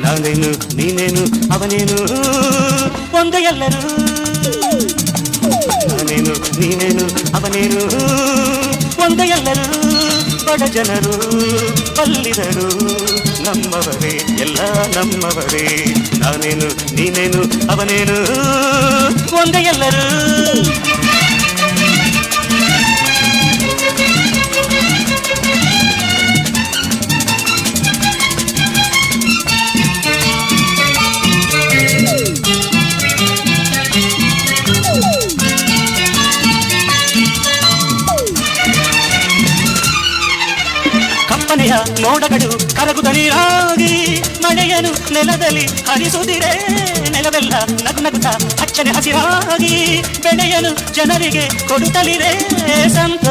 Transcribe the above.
ನಾನೇನು ನೀನೇನು ಅವನೇನು ಒಂದೇ ಎಲ್ಲರೂ. ನಾನೇನು ನೀನೇನು ಅವನೇನು ಒಂದೇ ಎಲ್ಲರೂ. ಬಡ ಜನರು ಬಲ್ಲಿದರು ನಮ್ಮವರೇ ಎಲ್ಲ ನಮ್ಮವರೇ. ನಾನೇನು ನೀನೇನು ಅವನೇನು ಒಂದೇ ಎಲ್ಲರೂ. ಕಪ್ಪನೆಯ ಮೋಡಗಳು ಕರಗುದ ನೀರಾಗಿ ಮಳೆಯನು ನೆಲದಲ್ಲಿ ಹರಿಸುತ್ತಿರೆ. ನೆಲವೆಲ್ಲ ನಗು ನಗುತ್ತ ಹಚ್ಚನೆ ಹಸಿರಾಗಿ ಬೆಳೆಯನು ಜನರಿಗೆ ಕೊಡುತ್ತಲಿದೆ. ಸಂತ